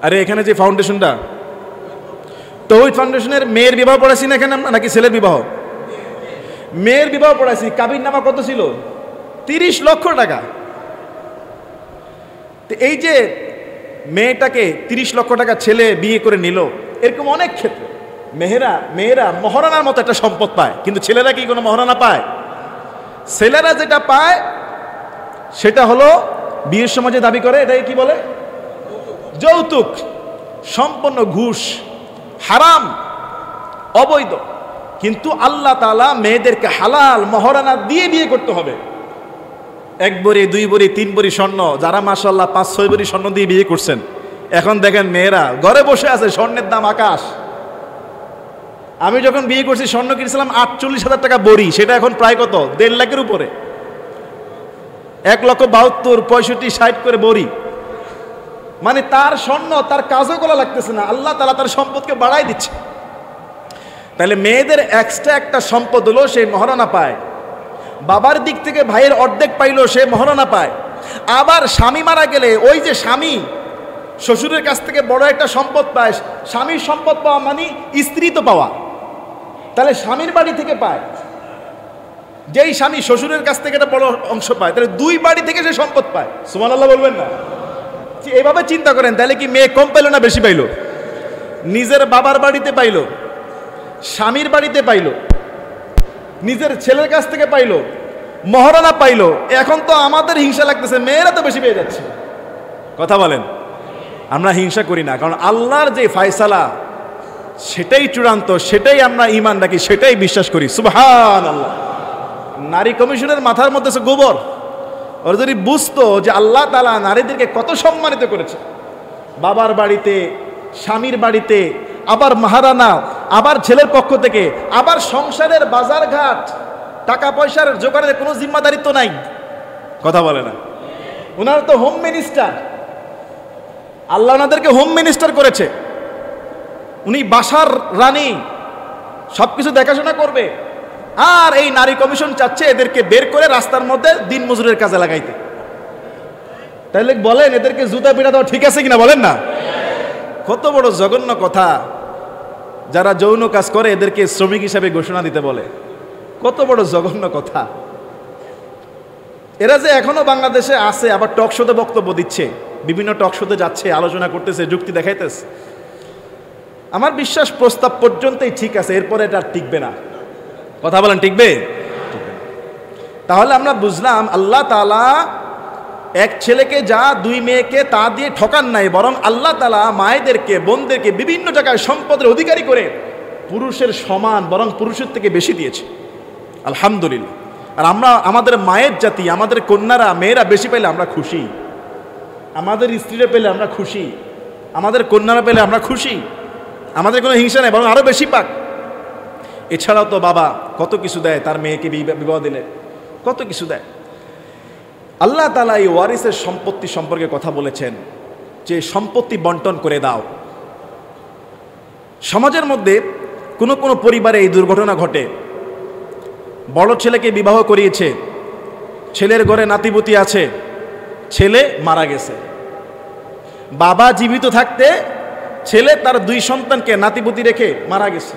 আরে এখানে যে ফাউন্ডেশনটা, তৌহিদ ফাউন্ডেশনের মেয়ের বিবাহ পড়াইছি না এখানে, নাকি ছেলের বিবাহ? মেয়ের বিবাহ পড়াইছি। কাবির নামা কত ছিল? 30 লক্ষ টাকা। তো এই যে মেয়েটাকে 30 লক্ষ টাকা ছেলে বিয়ে করে নিল, এরকম অনেক ক্ষেত্রে মেয়েরা মহারানার মতো একটা সম্পদ পায়, কিন্তু ছেলেরা কি কোনো মহারানা পায়? ছেলেরা যেটা পায় সেটা হলো বিয়ের সময় যে দাবি করে, এটাকে কি বলে? যৌতুক। সম্পূর্ণ ঘুষ, হারাম, অবৈধ। কিন্তু আল্লাহ তাআলা মেয়েদেরকে হালাল মহারানা দিয়ে বিয়ে করতে হবে। 1 ভরি 2 ভরি 3 ভরি স্বর্ণ, যারা মাশাআল্লাহ 5-6 ভরি স্বর্ণ দিয়ে বিয়ে করছেন, এখন দেখেন মেয়েরা ঘরে বসে আছে, স্বর্ণের দাম আকাশ। আমি যখন বিয়ে করছি স্বর্ণ কিনেছিলাম 48,000 টাকা ভরি, সেটা এখন প্রায় কত? 1.5 লাখের উপরে। 1,72,000, 65, 60 করে ভরি। মানে তার স্বর্ণ তার কাজও করা লাগতেছে না, আল্লাহ তাআলা তার সম্পদকে বাড়াই দিচ্ছে। তাহলে মেয়েদের এক্সট্রা একটা সম্পদ হলো সে মহারণা পায়। বাবার দিক থেকে ভাইয়ের অর্ধেক পাইলো, সে মহারণা পায়। আবার স্বামী মারা গেলে ওই যে স্বামী শ্বশুরের কাছ থেকে বড় একটা সম্পদ পায়। স্বামীর সম্পদ পাওয়া মানে স্ত্রী তো পাওয়া, তাহলে স্বামীর বাড়ি থেকে পায়। যেই স্বামী শ্বশুরের কাছ থেকে একটা বড় অংশ পায়, তাহলে 2 বাড়ি থেকে সে সম্পদ পায়। সুবহানাল্লাহ বলবেন না? এভাবে চিন্তা করেন, তাহলে কি মেয়ে কম পাইলো না বেশি পাইলো? নিজের বাবার বাড়িতে পাইলো, স্বামীর বাড়িতে পাইলো, নিজের ছেলের কাছ থেকে পাইলো, মহারণা পাইলো। এখন তো আমাদের হিংসা লাগতেছে, মেয়েরা তো বেশি পেয়ে যাচ্ছে। কথা বলেন? আমরা হিংসা করি না, কারণ আল্লাহর যে ফয়সালা সেটাই চূড়ান্ত, সেটাই আমরা ঈমান রাখি, সেটাই বিশ্বাস করি। সুবহানাল্লাহ। নারী কমিশনের মাথার মধ্যে গোবর, ওরা যদি বুঝতো যে আল্লাহ তাআলা নারীদেরকে কত সম্মানিত করেছে, বাবার বাড়িতে, স্বামীর বাড়িতে, আবার মাহারানা, আবার ছেলের পক্ষ থেকে, আবার সংসারের বাজারঘাট, টাকা পয়সার জোগাড়ের কোনো জিম্মাদারিত্ব নাই। কথা বলে না? ওনারা তো হোম মিনিস্টার, আল্লাহ ওনাদেরকে হোম মিনিস্টার করেছে। উনি বাসার রানী, সবকিছু দেখাশোনা করবে। আর এই নারী কমিশন চাচ্ছে এদেরকে বের করে রাস্তার মধ্যে দিন মজুরের কাজে লাগাইতে। তাহলে বলেন এদেরকে জুতা পিটা দেওয়া ঠিক আছে কিনা বলেন না? কত বড় জঘন্য কথা। যারা যৌন কাজ করে এদেরকে শ্রমিক হিসাবে ঘোষণা দিতে বলে, কত বড় জঘন্য কথা। এরা যে এখনো বাংলাদেশে আছে, আবার টক শোতে বক্তব্য দিচ্ছে, বিভিন্ন টক শোতে যাচ্ছে, আলোচনা করতেছে, যুক্তি দেখাইতেছে। আমার বিশ্বাস প্রস্তাব পর্যন্তই ঠিক আছে, এরপরে এটা আর টিকবে না। কথা বলেন, টিকবে? তাহলে আমরা বুঝলাম আল্লাহ তাআলা এক ছেলেকে যা দুই মেয়েকে তা দিয়ে ঠকান নাই, বরং আল্লাহ তাআলা মায়েদেরকে, বোনদেরকে বিভিন্ন জায়গায় সম্পদের অধিকারী করে পুরুষের সমান, বরং পুরুষের থেকে বেশি দিয়েছে। আলহামদুলিল্লাহ। আর আমরা আমাদের মায়ের জাতি, আমাদের কন্যারা, মেয়েরা বেশি পেলে আমরা খুশি, আমাদের স্ত্রীরা পেলে আমরা খুশি, আমাদের কন্যারা পেলে আমরা খুশি, আমাদের কোনো হিংসা নেই, বরং আরও বেশি পাক। এছাড়াও তো বাবা কত কিছু দেয়, তার মেয়েকে বিবাহ দিলে কত কিছু দেয়। আল্লাহ তাআলা এই ওয়ারিসের সম্পত্তি সম্পর্কে কথা বলেছেন যে সম্পত্তি বন্টন করে দাও। সমাজের মধ্যে কোনো কোনো পরিবারে এই দুর্ঘটনা ঘটে, বড় ছেলেকে বিবাহ করিয়েছে, ছেলের ঘরে নাতিপুতি আছে, ছেলে মারা গেছে। বাবা জীবিত থাকতে ছেলে তার দুই সন্তানকে নাতিপুতি রেখে মারা গেছে।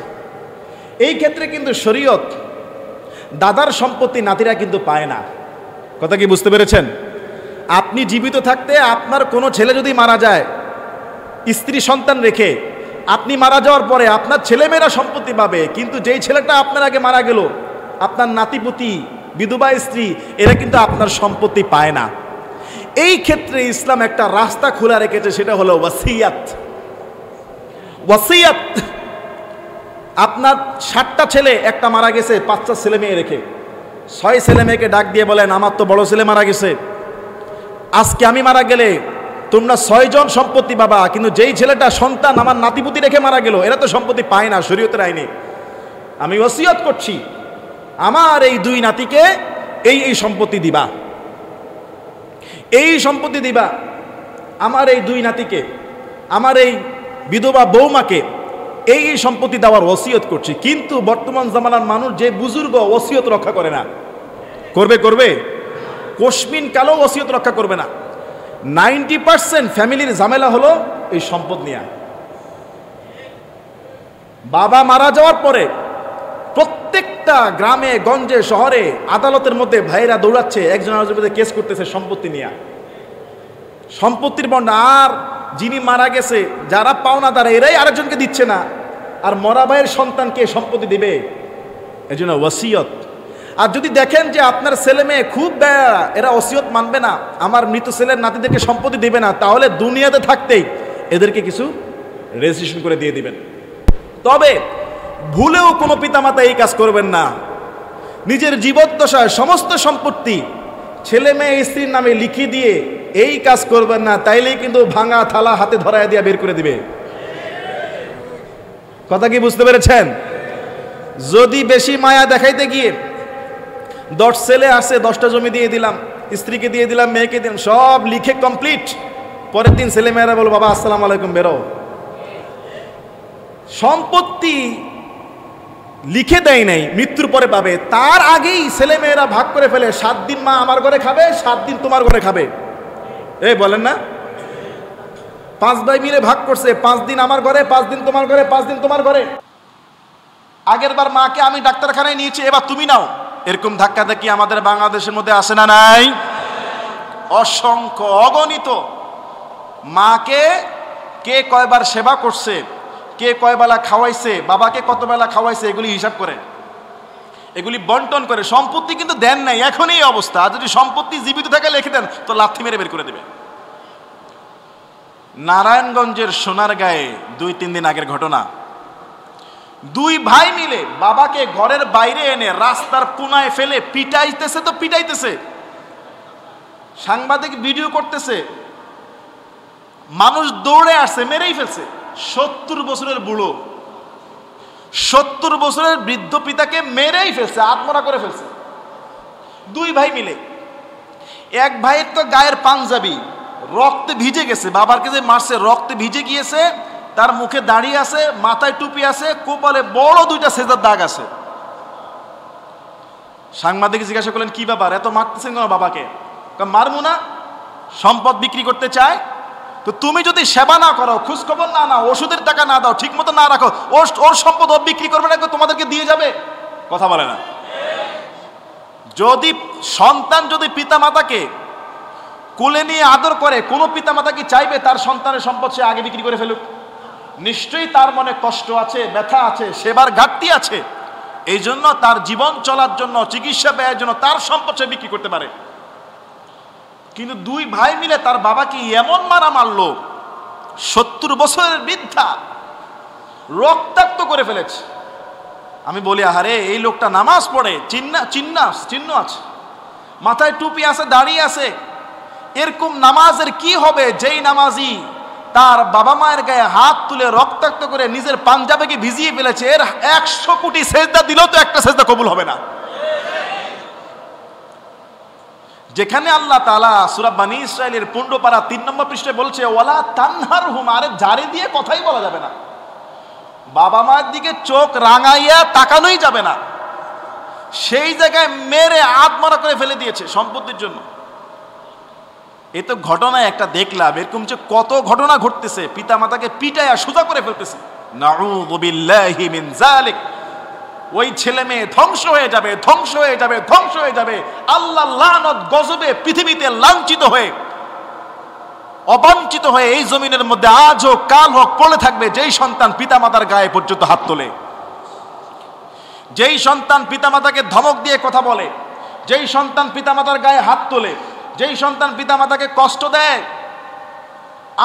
এই ক্ষেত্রে কিন্তু শরীয়ত দাদার সম্পত্তি নাতিরা কিন্তু পায় না। কথা কি বুঝতে পেরেছেন? আপনি জীবিত থাকতে আপনার কোনো ছেলে যদি মারা যায়, স্ত্রী সন্তান রেখে, আপনি মারা যাওয়ার পরে আপনার ছেলেমেয়েরা সম্পত্তি পাবে, কিন্তু যেই ছেলেটা আপনার আগে মারা গেল, আপনার নাতিপুতি, বিধবা স্ত্রী, এরা কিন্তু আপনার সম্পত্তি পায় না। এই ক্ষেত্রে ইসলাম একটা রাস্তা খোলা রেখেছে, সেটা হলো ওয়াসিয়াত। ওয়াসিয়াত, আপনার 7টা ছেলে, একটা মারা গেছে, 5টা ছেলে মেয়ে রেখে 6 ছেলে মেয়েকে ডাক দিয়ে বলেন, আমার তো বড় ছেলে মারা গেছে, আজকে আমি মারা গেলে তোমরা 6 জন সম্পত্তি পাবা, কিন্তু যেই ছেলেটা সন্তান আমার নাতিপুতি রেখে মারা গেল, এরা তো সম্পত্তি পায় না শরীয়তের আইনে। আমি ওসিয়ত করছি, আমার এই 2 নাতিকে এই এই সম্পত্তি দিবা, এই সম্পত্তি দিবা, আমার এই 2 নাতিকে, আমার এই বিধবা বৌমাকে এই এই সম্পত্তি দেওয়ার ওসিয়ত করছি। কিন্তু বর্তমান জামানার মানুষ যে বুজুর্গ ওসিয়ত রক্ষা করে না, করবে কোশমিন কালো ওসিয়ত রক্ষা করবে না। 90% ফ্যামিলির ঝামেলা হলো এই সম্পদ নিয়ে। বাবা মারা যাওয়ার পরে প্রত্যেকটা গ্রামে গঞ্জে শহরে আদালতের মধ্যে ভাইরা দৌড়াচ্ছে, একজন আরেকজনের মধ্যে কেস করতেছে সম্পত্তি নিয়ে, সম্পত্তির বন্ড। আর যিনি মারা গেছে, যারা পাওনাদার, এরাই আরেকজনকে দিচ্ছে না, আর মরা ভাইয়ের সন্তানকে সম্পত্তি দিবে। এই জন্য ওসিয়ত। আর যদি দেখেন যে আপনার ছেলে মেয়ে খুব বেয়া, এরা ওসিয়ত মানবে না, আমার মৃত ছেলের নাতিদেরকে সম্পত্তি দিবে না, তাহলে দুনিয়াতে থাকতেই এদেরকে কিছু রেজিস্ট্রেশন করে দিয়ে দিবেন। তবে ভুলেও কোনো পিতামাতা এই কাজ করবেন না। নিজের জীবদ্দশায় সমস্ত সম্পত্তি ছেলে মেয়ে স্ত্রীর নামে লিখিয়ে দিয়ে এই কাজ করবেন না, তাইলেই কিন্তু ভাঙা থালা হাতে ধরায় দিয়ে বের করে দিবে। কথা কি বুঝতে পেরেছেন? যদি বেশি মায়া দেখাইতে গিয়ে 10 ছেলে আসে, 10টা জমি দিয়ে দিলাম, স্ত্রীকে দিয়ে দিলাম, মেয়েকে দিলাম, সব লিখে কমপ্লিট, পরের দিন ছেলে মেয়েরা বলো, বাবা আসসালামু আলাইকুম, বেরো। সম্পত্তি লিখে দেয় নাই, মৃত্যুর পরে পাবে, তার আগেই ছেলে মেয়েরা ভাগ করে ফেলে, 7 দিন মা আমার ঘরে খাবে, 7 দিন তোমার ঘরে খাবে। এই বলেন না, 5 ভাই মিলে ভাগ করছে, 5 দিন আমার ঘরে, 5 দিন তোমার ঘরে, 5 দিন তোমার ঘরে। আগের বার মাকে আমি ডাক্তারখানায় নিয়েছি, এবার তুমি নাও। এরকম ধাক্কা ধাক্কি আমাদের বাংলাদেশের মধ্যে আসে না নাই? অসংখ্য, অগণিত। মাকে কে কয়বার সেবা করছে, কে কয় বেলা খাওয়াইছে, বাবাকে কত বেলা খাওয়াইছে, এগুলি হিসাব করে, এগুলি বন্টন করে। সম্পত্তি কিন্তু দেন নাই, এখন এই অবস্থা। আর যদি সম্পত্তি জীবিত থাকে লিখে দেন, তো লাথি মেরে বের করে দেবে। নারায়ণগঞ্জের সোনারগাঁয়ে 2-3 দিন আগের ঘটনা, 2 ভাই মিলে বাবাকে ঘরের বাইরে এনে রাস্তার কোনায় ফেলে পিটাইতেছে তো পিটাইতেছে। সাংবাদিক ভিডিও করতেছে, মানুষ দৌড়ে আসছে, মেরেই ফেলছে। 70 বছরের বুড়ো, 70 বছরের বৃদ্ধ পিতাকে মেরেই ফেলছে, আত্মহত্যা করে ফেলছে। 2 ভাই মিলে। এক ভাইয়ের তো গায়ের পাঞ্জাবি রক্তে ভিজে গেছে, বাবারকে যে মারছে রক্তে ভিজে গিয়েছে, তার মুখে দাড়ি আছে, মাথায় টুপি আছে, কপালে বড় 2টা সেজদার দাগ আছে। সাংবাদিক জিজ্ঞাসা করলেন, কি ব্যাপার, এত মারতেছেন কেন বাবাকে? মারমু না, সম্পদ বিক্রি করতে চায়। তো তুমি যদি সেবা না করো, খোঁজখবর না নাও, ওষুধের টাকা না দাও, ঠিক মতো না রাখো, ওর সম্পদ ও বিক্রি করবে না, তোমাদেরকে দিয়ে যাবে। কথা বলে না? যদি সন্তান যদি পিতামাতাকে কোলে নিয়ে আদর করে, কোন পিতামাতা কি চাইবে তার সন্তানের সম্পদ সে আগে বিক্রি করে ফেলুক? নিশ্চয়ই তার মনে কষ্ট আছে, ব্যথা আছে, সেবার ঘাটতি আছে। এই জন্য তার জীবন চলার জন্য, চিকিৎসা ব্যয়ের জন্য তার সম্পদ সে বিক্রি করতে পারে। কিন্তু 2 ভাই মিলে তার বাবাকে এমন মারা মারলো, 70 বছরের বৃদ্ধা রক্তাক্ত করে ফেলেছে। আমি বলি, আহারে, এই লোকটা নামাজ পড়ে, চিহ্ন আছে, মাথায় টুপি আছে, দাড়ি আছে, এরকম নামাজের কি হবে যেই নামাজি তার বাবা মায়ের গায়ে হাত তুলে রক্তাক্ত করে নিজের পাঞ্জাবিকে ভিজিয়ে ফেলেছে? এর 100 কোটি সেজদা দিলেও তো একটা সেজদা কবুল হবে না। যেখানে আল্লাহ তাআলা সূরা বনী ইসরাঈলের 15 পারা 3 নম্বর পৃষ্ঠায় বলছে, ওয়ালা তানহারহুম, আরে জারি দিয়ে কথাই বলা যাবে না, বাবা মায়ের দিকে চোখ রাঙাইয়া তাকানোই যাবে না, সেই জায়গায় মেরে আত্মহত্যা করে ফেলে দিয়েছে সম্পত্তির জন্য। এই তো ঘটনা একটা দেখলাম, এরকম যে কত ঘটনা ঘটতেছে, পিতা মাতাকে পিটাইয়া সোজা করে ফেলতেছে। নাউযু বিল্লাহি মিন যালিক। ওই ছেলে মেয়ে ধ্বংস হয়ে যাবে, ধ্বংস হয়ে যাবে, ধ্বংস হয়ে যাবে। আল্লাহ লানত গজবে পৃথিবীতে লাঞ্ছিত হয়ে, অবাঞ্ছিত হয়ে এই জমিনের মধ্যে আজ হোক কাল হোক পড়ে থাকবে যেই সন্তান পিতামাতার গায়ে পর্যন্ত হাত তোলে, যেই সন্তান পিতামাতাকে ধমক দিয়ে কথা বলে, যেই সন্তান পিতামাতার গায়ে হাত তোলে, যেই সন্তান পিতামাতাকে কষ্ট দেয়,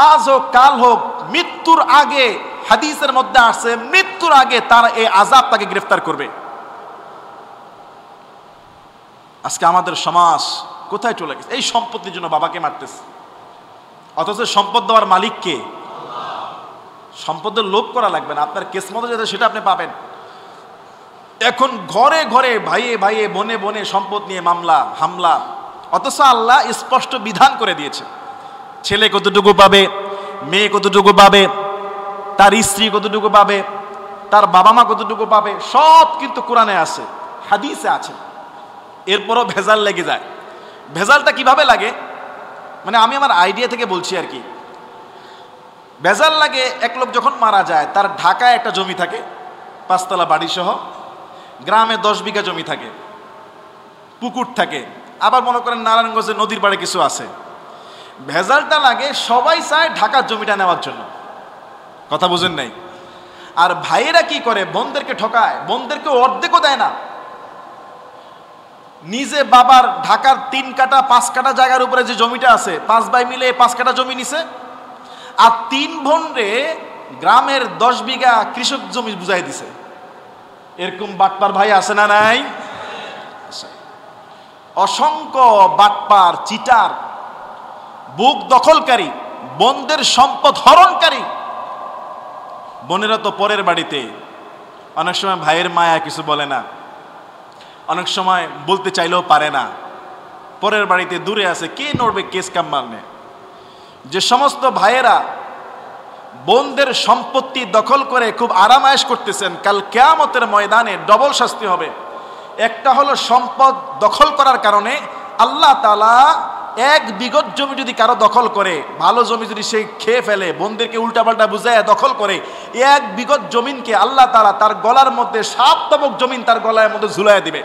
আজ হোক কাল হোক মৃত্যুর আগে, হাদিসের মধ্যে আসছে মৃত্যুর আগে তার এই আযাব তাকে গ্রেফতার করবে। আজকে আমাদের সমাজ কোথায় চলে গেছে? এই সম্পত্তির জন্য বাবাকে মারতেছে, অথচ সম্পদ দেওয়ার মালিক কে? সম্পদের লোভ করা লাগবে না, আপনার কিসমতে যেটা সেটা আপনি পাবেন। এখন ঘরে ঘরে, ভাইয়ে ভাইয়ে, বনে বনে সম্পদ নিয়ে মামলা হামলা, অথচ আল্লাহ স্পষ্ট বিধান করে দিয়েছে ছেলে কতটুকু পাবে, মেয়ে কতটুকু পাবে, তার স্ত্রী কতটুকু পাবে, তার বাবা মা কতটুকু পাবে, সব কিন্তু কোরআনে আছে, হাদিসে আছে। এরপরও ভেজাল লেগে যায়। ভেজালটা কিভাবে লাগে? মানে আমি আমার আইডিয়া থেকে বলছি আর কি। ভেজাল লাগে, এক লোক যখন মারা যায়, তার ঢাকায় একটা জমি থাকে, 5 তলা বাড়ি সহ, গ্রামে 10 বিঘা জমি থাকে, পুকুর থাকে, আবার মনে করেন নারায়ণগঞ্জে নদীর পাড়ে কিছু আছে। ভেজালটা লাগে, সবাই চায় ঢাকার জমিটা নেওয়ার জন্য। কথা বুঝেন নাই? আর ভাইয়েরা কি করে? বোনদেরকে ঠকায়, বোনদেরকে অর্ধেকও দেয় না। নিজে বাবার ঢাকার 3 কাঠা 5 কাঠা জায়গার উপরে যে জমিটা আছে, 5 ভাই মিলে 5 কাঠা জমি নিছে, আর 3 বোনরে গ্রামের 10 বিঘা কৃষক জমি বুঝাই দিছে। এরকম বাটপার ভাই আছে না নাই? অসংখ্য বাটপার, চিটার, বুক দখলকারী, বোনদের সম্পদ হরণকারী। বোনেরা তো পরের বাড়িতে, অনেক সময় ভাইয়ের মায়া কিছু বলে না, অনেক সময় বলতে চাইলেও পারে না, পরের বাড়িতে দূরে আছে, কে নড়বে কেস কাম্মানে। যে সমস্ত ভাইয়েরা বোনদের সম্পত্তি দখল করে খুব আরামায়েশ করতেছেন, কাল কিয়ামতের ময়দানে ডবল শাস্তি হবে। একটা হলো সম্পদ দখল করার কারণে আল্লাহ তাআলা 1 বিঘত জমি যদি কারো দখল করে, ভালো জমি যদি সে খেয়ে ফেলে, বোনদেরকে উল্টাপাল্টা বুঝায় দখল করে, 1 বিঘত জমিনকে আল্লাহ তাআলা তার গলার মধ্যে 7 তবক জমিন তার গলার মধ্যে ঝুলাইয়া দিবে।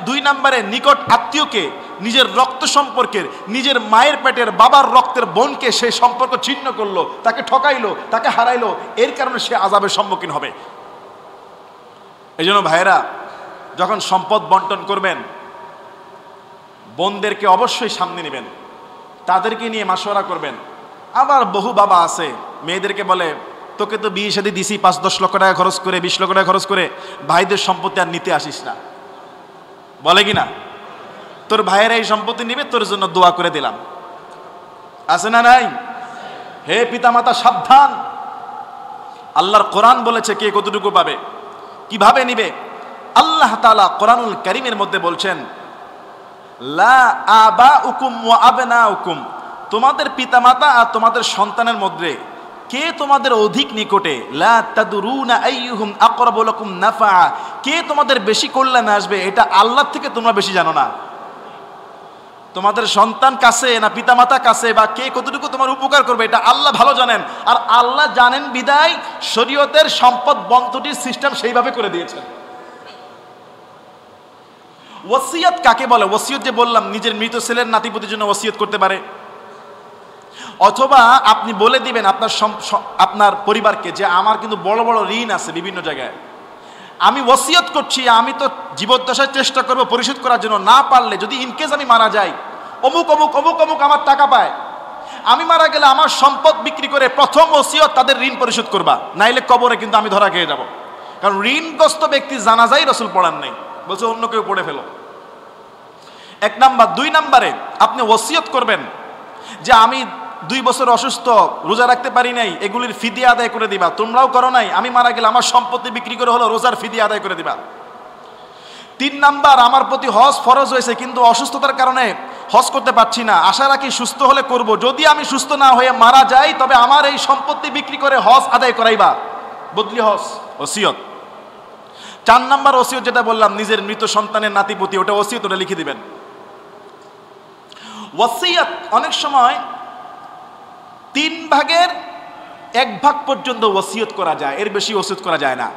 2 নম্বরে নিকট আত্মীয়কে, নিজের রক্ত সম্পর্কের, নিজের মায়ের পেটের বাবার রক্তের বোনকে সে সম্পর্ক ছিন্ন করলো, তাকে ঠকাইলো, তাকে হারাইলো, এর কারণে সে আযাবের সম্মুখীন হবে। এই জন্য ভাইয়েরা, যখন সম্পদ বন্টন করবেন, বোনদেরকে অবশ্যই সামনে নেবেন, তাদেরকে নিয়ে মাশওয়ারা করবেন। আবার বহু বাবা আছে, মেয়েদেরকে বলে, তোকে তো বিয়ে শাদী দিছি 5-10 লক্ষ টাকা খরচ করে, 20 লক্ষ টাকা খরচ করে, ভাইদের সম্পত্তি আর নিতে আসিস না, বলে কি না? তোর ভাইয়ের এই সম্পত্তি নিবে, তোর জন্য দোয়া করে দিলাম। আছে না নাই? হে পিতামাতা সাবধান, আল্লাহর কোরআন বলেছে কে কতটুকু পাবে, কিভাবে নিবে। আল্লাহ তাআলা কোরআনুল কারীমের মধ্যে বলছেন, লা আবাউকুম ওয়া আবনাউকুম, তোমাদের পিতামাতা আর তোমাদের সন্তানের মধ্যে কে তোমাদের অধিক নিকটে, লা তাদরুনা আইয়ুহুম আকরাবু লাকুম নাফা, কে তোমাদের বেশি কল্যাণ আসবে এটা আল্লাহ থেকে তোমরা বেশি জানো না। তোমাদের সন্তান কাছে না পিতামাতা কাছে, বা কে কতটুকু তোমার উপকার করবে এটা আল্লাহ ভালো জানেন। আর আল্লাহ জানেন বিদায় শরীয়তের সম্পদ বন্টনের সিস্টেম সেইভাবে করে দিয়েছেন। ওসিয়ত কাকে বলে? ওসিয়ত যে বললাম, নিজের মৃত ছেলের নাতিপুতির জন্য ওসিয়ত করতে পারে, অথবা আপনি বলে দিবেন আপনার পরিবারকে যে আমার কিন্তু বড় বড় ঋণ আছে বিভিন্ন জায়গায়, আমি ওসিয়ত করছি, আমি তো জীবদ্দশায় চেষ্টা করব পরিশোধ করার জন্য, না পারলে যদি ইনকেস আমি মারা যাই, অমুক অমুক অমুক অমুক আমার টাকা পায়, আমি মারা গেলে আমার সম্পদ বিক্রি করে প্রথম ওসিয়ত তাদের ঋণ পরিশোধ করবা, নাইলে কবরে কিন্তু আমি ধরা খেয়ে যাব। কারণ ঋণগ্রস্ত ব্যক্তি জানাজাই রাসূল পড়ান নাই, বলছে অন্য কেউ পড়ে ফেলো। এক নাম্বার। দুই নাম্বারে আপনি ওসিয়ত করবেন যে আমি 2 বছর অসুস্থ, রোজা রাখতে পারি নাই, এগুলির ফিদিয়া আদায় করে দিবা। তোমরাও করো নাই, আমি মারা গেলে আমার সম্পত্তি বিক্রি করে হলো রোজার ফিদিয়া আদায় করে দিবা। 3 নাম্বার, আমার প্রতি হজ ফরজ হয়েছে কিন্তু অসুস্থতার কারণে হজ করতে পারছি না, আশা রাখি সুস্থ হলে করব, যদি আমি সুস্থ না হয়ে মারা যাই তবে আমার এই সম্পত্তি বিক্রি করে হজ আদায় করাইবা, বদলি হজ, ওসিয়ত। 4 নাম্বার ওসিয়ত যেটা বললাম, নিজের মৃত সন্তানের নাতিপুতি, ওটা ওসিয়ত, ওটা লিখে দিবেন। ওসিয়ত অনেক সময় 3 ভাগের 1 ভাগ পর্যন্ত ওসিয়ত করা যায়, এর বেশি ওসিয়ত করা যায় না।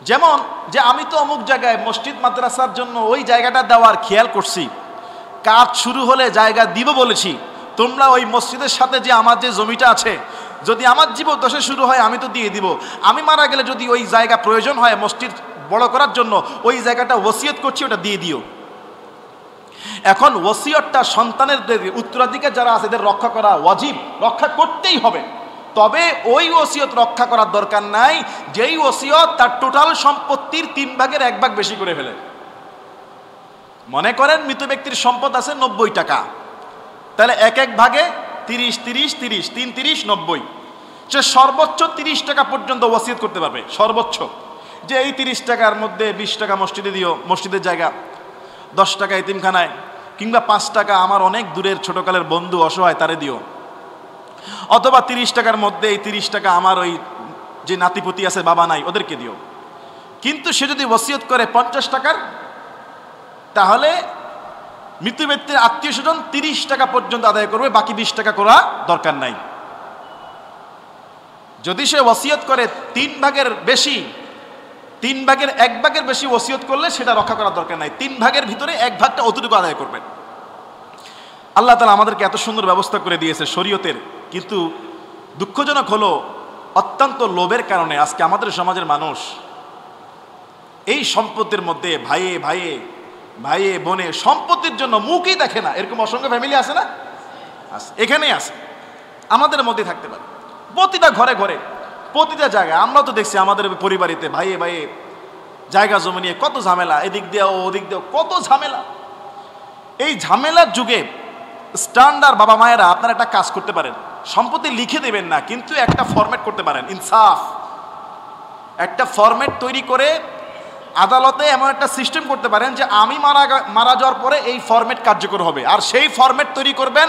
যেমন যে আমি তো অমুক জায়গায় মসজিদ মাদ্রাসার জন্য ওই জায়গাটা দেওয়ার খেয়াল করছি, কাজ শুরু হলে জায়গা দিব বলেছি, তোমরা ওই মসজিদের সাথে যে আমার যে জমিটা আছে, যদি আমার জীবদ্দশা শুরু হয় আমি তো দিয়ে দিব, আমি মারা গেলে যদি ওই জায়গা প্রয়োজন হয় মসজিদ বড় করার জন্য, ওই জায়গাটা ওসিয়ত করছি, ওটা দিয়ে দিও। এখন ওসিয়তটা সন্তানের উত্তরাধিকার যারা আছে এদের রক্ষা করা ওয়াজিব, রক্ষা করতেই হবে। তবে ওই ওসিয়ত রক্ষা করার দরকার নাই যেই ওসিয়ত তার টোটাল সম্পত্তির 3 ভাগের 1 ভাগ বেশি করে ফেলে। মনে করেন মৃত ব্যক্তির সম্পদ আছে 90 টাকা, তাহলে 1 ভাগে 30 30 30 3 30 90, সে সর্বোচ্চ 30 টাকা পর্যন্ত ওসিয়ত করতে পারবে, সর্বোচ্চ। যে এই 30 টাকার মধ্যে 20 টাকা মসজিদে দিও, মসজিদের জায়গা, 10 টাকা এতিমখানায়, কিংবা 5 টাকা আমার অনেক দূরের ছোটকালের বন্ধু অসহায় তারে দিও, অথবা 30 টাকার মধ্যে এই 30 টাকা আমার ওই যে নাতিপুতি আছে বাবা নাই ওদেরকে দিও। কিন্তু সে যদি ওসিয়ত করে 50 টাকার, তাহলে মৃত ব্যক্তির আত্মীয় স্বজন 30 টাকা পর্যন্ত আদায় করবে, বাকি 20 টাকা করা দরকার নাই। যদি সে ওসিয়ত করে 3 ভাগের বেশি, 3 ভাগের 1 ভাগের বেশি ওসিয়ত করলে সেটা রক্ষা করার দরকার নাই, 3 ভাগের ভিতরে 1 ভাগটা অতটুকু আদায় করবেন। আল্লাহ তাআলা আমাদেরকে এত সুন্দর ব্যবস্থা করে দিয়েছে শরীয়তের, কিন্তু দুঃখজনক হলো অত্যন্ত লোভের কারণে আজকে আমাদের সমাজের মানুষ এই সম্পত্তির মধ্যে ভাইয়ে ভাইয়ে ভাইয়ে বোনে সম্পত্তির জন্য মুখই দেখে না। এরকম অসংখ্য ফ্যামিলি আছে না? আছে, এখানেই আছে, আমাদের মধ্যে থাকতে পারে, প্রতিটা ঘরে ঘরে প্রতিটা জায়গায়। আমরা তো দেখছি আমাদের পরিবারেতে ভাইয়ে ভাইয়ে জায়গা জমি নিয়ে কত ঝামেলা, এদিক দিয়ে ওদিক দিয়ে কত ঝামেলা। এই ঝামেলার যুগে স্ট্যান্ডার্ড বাবা মায়েরা আপনারা একটা কাজ করতে পারেন, সম্পত্তি লিখে দেবেন না, কিন্তু একটা ফরম্যাট করতে পারেন, ইনসাফ, একটা ফরম্যাট তৈরি করে আদালতে এমন একটা সিস্টেম করতে পারেন যে আমি মারা যাওয়ার পরে এই ফরম্যাট কার্যকর হবে। আর সেই ফরম্যাট তৈরি করবেন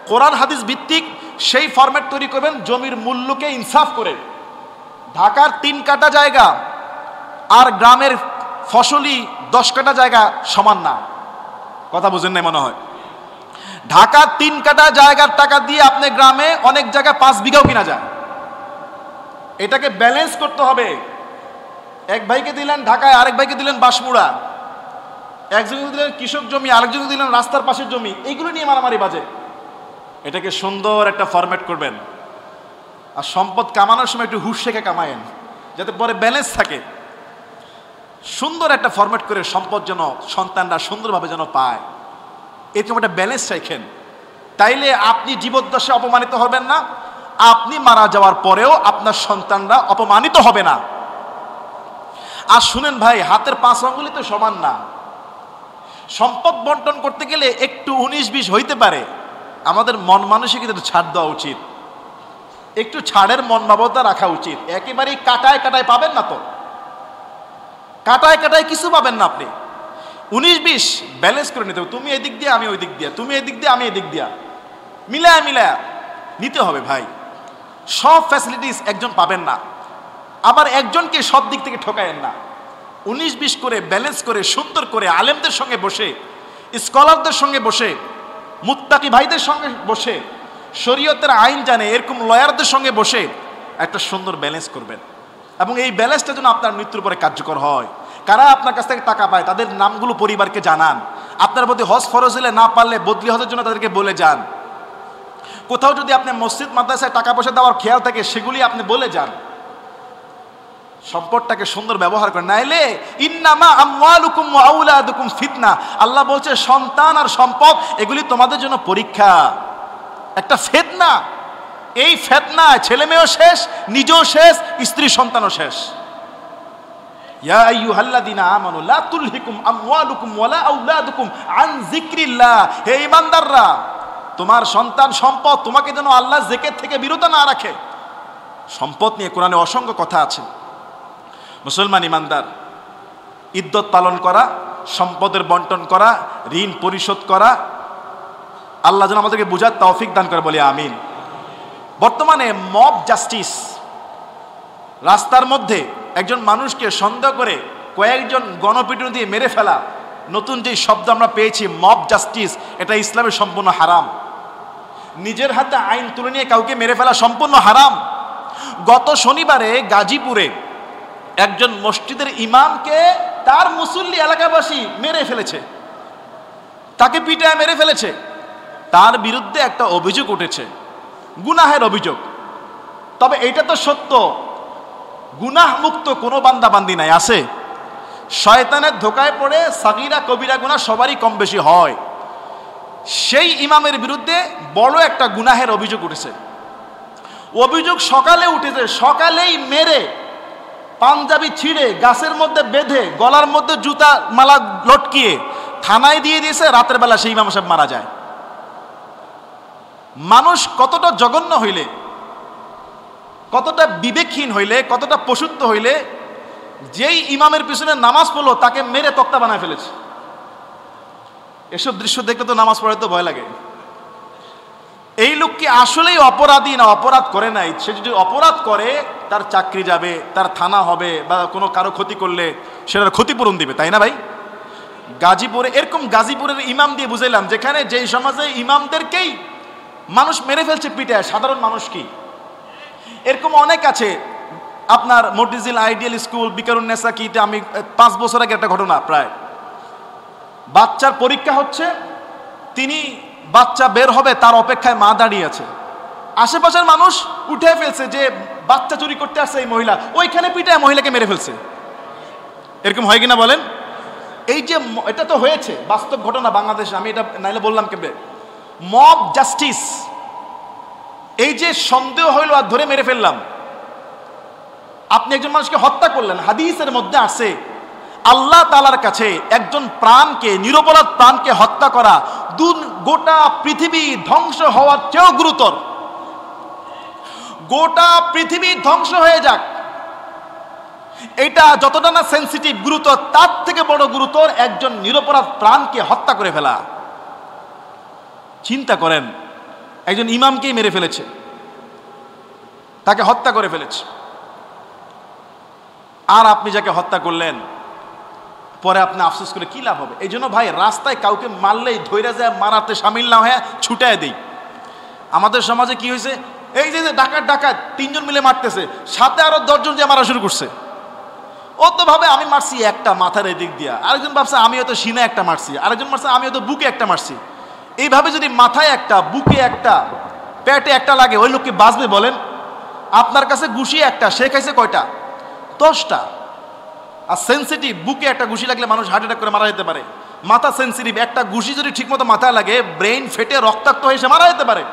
কোরআন হাদিস ভিত্তিক, সেই ফরম্যাট তৈরি করবেন জমির মূল্যকে ইনসাফ করে। ঢাকার 3 কাঠা জায়গা আর গ্রামের ফসলি 10 কাঠা জায়গা সমান না, কথা বুঝেন নাই মনে হয়। ঢাকা 3 কাঠা জায়গার টাকা দিয়ে আপনি গ্রামে অনেক জায়গায় 5 বিঘাও কিনা যায়। এটাকে ব্যালেন্স করতে হবে। এক ভাইকে দিলেন ঢাকায়, আরেক ভাইকে দিলেন বাঁশমুড়া, একজনকে দিলেন কৃষক জমি, আরেকজনকে দিলেন রাস্তার পাশের জমি, এইগুলো নিয়ে মারামারি বাজে। এটাকে সুন্দর একটা ফরম্যাট করবেন, আর সম্পদ কামানোর সময় একটু হুশ শেখে কামায়েন, যাতে পরে ব্যালেন্স থাকে। সুন্দর একটা ফরম্যাট করে সম্পদ যেন সন্তানরা সুন্দরভাবে যেন পায়, এরকম একটা ব্যালেন্স রাখেন। তাইলে আপনি জীবদ্দশায় অপমানিত হবেন না, আপনি মারা যাওয়ার পরেও আপনার সন্তানরা অপমানিত হবে না। আর শুনেন ভাই, হাতের 5 আঙ্গুলি তো সমান না। সম্পদ বন্টন করতে গেলে একটু 19-20 হইতে পারে, আমাদের মন মানসিকতা ছাড় দেওয়া উচিত, একটু ছাড়ের মন ভাবতা রাখা উচিত। একেবারেই কাটায় কাটায় পাবেন না তো, কাটায় কাটায় কিছু পাবেন না আপনি। 19-20 ব্যালেন্স করে নিতে হবে, তুমি এদিক দিয়ে আমি ওই দিক দিয়া, তুমি এদিক দিয়ে আমি এদিক দিয়া, মিলায়া মিলায়া নিতে হবে ভাই। সব ফ্যাসিলিটিস একজন পাবেন না, আবার একজনকে সব দিক থেকে ঠকায়েন না। 19-20 করে ব্যালেন্স করে সুন্দর করে আলেমদের সঙ্গে বসে, স্কলারদের সঙ্গে বসে, মুত্তাকি ভাইদের সঙ্গে বসে, শরীয়তের আইন জানে এরকম লয়ারদের সঙ্গে বসে একটা সুন্দর ব্যালেন্স করবেন। এবং এই ব্যালেন্সটা যেন আপনার মৃত্যুর পরে কার্যকর হয়। কারা আপনার কাছ থেকে টাকা পায় তাদের নামগুলো পরিবারকে জানান। আপনার প্রতি হজ ফরজ হলে না পারলে বদলি হজের জন্য তাদেরকে বলে যান। কোথাও যদি আপনি মসজিদ মাদ্রাসায় টাকা পয়সা দেওয়ার খেয়াল থাকে সেগুলি আপনি বলে যান। সম্পদটাকে সুন্দর ব্যবহার করেন, নাইলে ইন্নামা আমওয়ালুকুম ওয়া আওলাদুকুম ফিতনা। আল্লাহ বলছে সন্তান আর সম্পদ এগুলি তোমাদের জন্য পরীক্ষা, একটা ফিতনা। এই ফিতনায় ছেলে মেয়েও শেষ, নিজেও শেষ, স্ত্রী সন্তানও শেষ। ইয়া আইয়ুহাল্লাযীনা আমানু লা তুলহিকুম আমওয়ালুকুম ওয়ালা আওলাদুকুম আন যিকরিল্লাহ। হে ঈমানদাররা, তোমার সন্তান সম্পদ তোমাকে যেন আল্লাহর জিকির থেকে বিরত না রাখে। সম্পদ নিয়ে কোরআনে অসংখ্য কথা আছে। মুসলমান ঈমানদার, ইদ্দত পালন করা, সম্পদের বন্টন করা, ঋণ পরিশোধ করা, আল্লাহ যেন আমাদেরকে বুঝার তৌফিক দান করে, বলি আমিন। বর্তমানে মব জাস্টিস, রাস্তার মধ্যে একজন মানুষকে সন্দেহ করে কয়েকজন গণপিটুনি দিয়ে মেরে ফেলা, নতুন যে শব্দ আমরা পেয়েছি মব জাস্টিস, এটা ইসলামের সম্পূর্ণ হারাম। নিজের হাতে আইন তুলে নিয়ে কাউকে মেরে ফেলা সম্পূর্ণ হারাম। গত শনিবারে গাজীপুরে একজন মসজিদের ইমামকে তার মুসল্লি এলাকাবাসী মেরে ফেলেছে, তাকে পিটায় মেরে ফেলেছে। তার বিরুদ্ধে একটা অভিযোগ উঠেছে, গুনাহের অভিযোগ। তবে এটা তো সত্য, গুনাহ মুক্ত কোনো বান্দা বান্দি নাই, আছে। শয়তানের ধোকায় পড়ে সাগীরা কবিরা গুনাহ সবারই কম বেশি হয়। সেই ইমামের বিরুদ্ধে বড় একটা গুনাহের অভিযোগ উঠেছে। অভিযোগ সকালে উঠেছে, সকালেই মেরে, পাঞ্জাবি ছিঁড়ে, গাছের মধ্যে বেঁধে, গলার মধ্যে জুতা মালা লটকিয়ে থানায় দিয়ে দিয়েছে। রাতের বেলা সেই ইমাম সাহেব মারা যায়। মানুষ কতটা জঘন্য হইলে, কতটা বিবেকহীন হইলে, কতটা পশুত্ব হইলে যেই ইমামের পিছনে নামাজ পড়লো তাকে মেরে তক্তা বানায় ফেলেছে। এসব দৃশ্য দেখলে তো নামাজ পড়াতে ভয় লাগে। এই লোক কি আসলেই অপরাধী না অপরাধ করে নাই? সে যদি অপরাধ করে তার চাকরি যাবে, তার থানা হবে, বা কোনো কারো ক্ষতি করলে সেটার ক্ষতিপূরণ দিবে, তাই না ভাই? গাজীপুরে এরকম, গাজীপুরের ইমাম দিয়ে বুঝাইলাম, যেখানে যেই সমাজে ইমামদেরকেই মানুষ মেরে ফেলছে পিটায়, সাধারণ মানুষ কি? এরকম অনেক আছে। আপনার মর্টিজিল আইডিয়াল স্কুল, বিকারুন্নেসা কি, আমি 5 বছর আগে একটা ঘটনা, প্রায় বাচ্চার পরীক্ষা হচ্ছে, বাচ্চা বের হবে, তার অপেক্ষায় মা দাঁড়িয়ে আছে। আশেপাশের মানুষ উঠে ফেলছে যে বাচ্চা চুরি করতে আসছে এই মহিলা, ওইখানে পিটায় মহিলাকে মেরে ফেলছে। এরকম হয় কিনা বলেন? এই যে এটা তো হয়েছে বাস্তব ঘটনা বাংলাদেশে, আমি এটা নাইলে বললাম কেবে। মব জাস্টিস, এই যে সন্দেহ হইল আর ধরে মেরে ফেললাম, আপনি একজন মানুষকে হত্যা করলেন। হাদিসের মধ্যে আছে আল্লাহ তাআলার কাছে একজন প্রাণকে, নিরপরাধ প্রাণকে হত্যা করা গোটা পৃথিবী ধ্বংস হওয়ার চেয়েও গুরুতর। গোটা পৃথিবী ধ্বংস হয়ে যাক, এটা যতটা না সেন্সিটিভ, গুরুতর, তার থেকে বড় গুরুতর একজন নিরপরাধ প্রাণকে হত্যা করে ফেলা। চিন্তা করেন, একজন ইমামকেই মেরে ফেলেছে, তাকে হত্যা করে ফেলেছে। আর আপনি যাকে হত্যা করলেন, পরে আপনি আফসোস করে কি লাভ হবে? এই জন্য ভাই, রাস্তায় কাউকে মারলেই ধৈর্য যায় মারাতে সামিল না হয়ে ছুটায় দেই। আমাদের সমাজে কি হয়েছে, এই যে ডাকাত 3জন মিলে মারতেছে, সাথে আরো 10 জন যে মারা শুরু করছে। ও তো ভাবে আমি মারছি একটা মাথার এদিক দিয়া, আরেকজন ভাবছে আমি হয়তো সিনা একটা মারছি, আরেকজন মারছে আমি হয়তো বুকে একটা মারছি। এইভাবে যদি মাথায় একটা, বুকে একটা, পেটে একটা লাগে, ওই লোক কি বাঁচবে বলেন? আপনার কাছে ঘুষি একটা, সে খাইছে কয়টা? 10টা। আর সেন্সিটিভ, বুকে একটা ঘুষি লাগলে মানুষ হার্ট অ্যাটাক করে মারা যেতে পারে। মাথা সেন্সিটিভ, একটা ঘুষি যদি ঠিকমতো মাথায় লাগে, ব্রেইন ফেটে রক্তাক্ত হয়ে সে মারা যেতে পারে।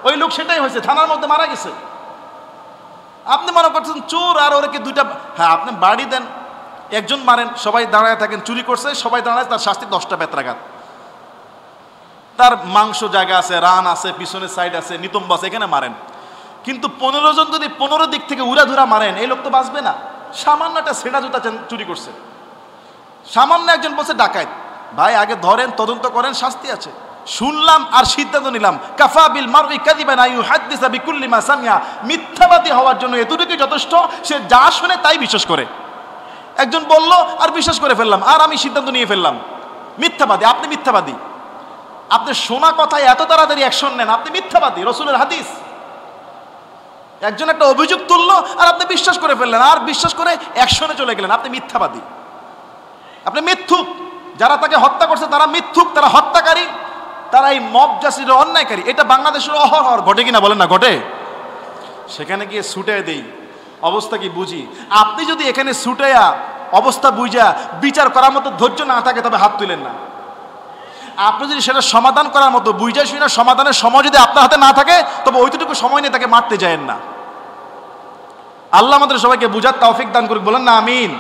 ওই লোক সেটাই হয়েছে, থানার মধ্যে মারা গেছে। আপনি মনে করছেন চোর আর ওরা কি দুইটা? হ্যাঁ, আপনি বাড়ি দেন, একজন মারেন, সবাই দাঁড়ায় থাকেন, চুরি করছে সবাই দাঁড়ায়, তার শাস্তি 10টা বেত্রাঘাত। তার মাংস জায়গা আছে, রান আছে, পিছনের সাইড আছে, নিতম্ব আছে, এখানে মারেন। কিন্তু 15 জন যদি 15 দিক থেকে উড়াধুরা মারেন, এই লোক তো বাঁচবে না। সামান্য একটা ছেঁড়া জুতা চুরি করছে, সামান্য একজন বলছে ডাকাত, ভাই আগে ধরেন, তদন্ত করেন, শাস্তি আছে। শুনলাম আর সিদ্ধান্ত নিলাম, কাফা বিল মারই কাযিবান আইয়ুহাদ্দিসা বিকুল্লি মা সামিয়া, মিথ্যাবাদী হওয়ার জন্য এতটুকুই যথেষ্ট, সে যা শুনে তাই বিশ্বাস করে। একজন বলল আর বিশ্বাস করে ফেললাম, আর আমি সিদ্ধান্ত নিয়ে ফেললাম, মিথ্যাবাদী। আপনি মিথ্যাবাদী, আপনি শোনা কথায় এত তাড়াতাড়ি অ্যাকশন নেন, আপনি মিথ্যাবাদী। রসুলের হাদিস, একজন একটা অভিযোগ তুললো আর আপনি বিশ্বাস করে ফেললেন, আর বিশ্বাস করে অ্যাকশনে চলে গেলেন, আপনি মিথ্যাবাদী, আপনি মিথ্যুক। যারা তাকে হত্যা করছে তারা মিথ্যুক, তারা হত্যাকারী, তারা এই মব জাসির অন্যায়কারী। এটা বাংলাদেশের অহরহ ঘটে কিনা বলেন না? ঘটে। সেখানে গিয়ে ছুটে দেই, অবস্থা কি বুঝি। আপনি যদি এখানে ছুটেয়া অবস্থা বুঝা বিচার করার মতো ধৈর্য না থাকে, তবে হাত তুলেন না। আপনি যদি সেটা সমাধান করার মতো বুঝা শুনে সমাধানের সময় যদি আপনার হাতে না থাকে, তবে ওইটুকু সময় নিয়ে তাকে মারতে যায়েন না। আল্লাহ আমাদের সবাইকে বুঝার তৌফিক দান করুক, বলেন না আমিন।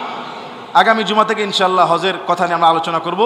আগামী জুমা থেকে ইনশাআল্লাহ হজের কথা নিয়ে আমরা আলোচনা করব।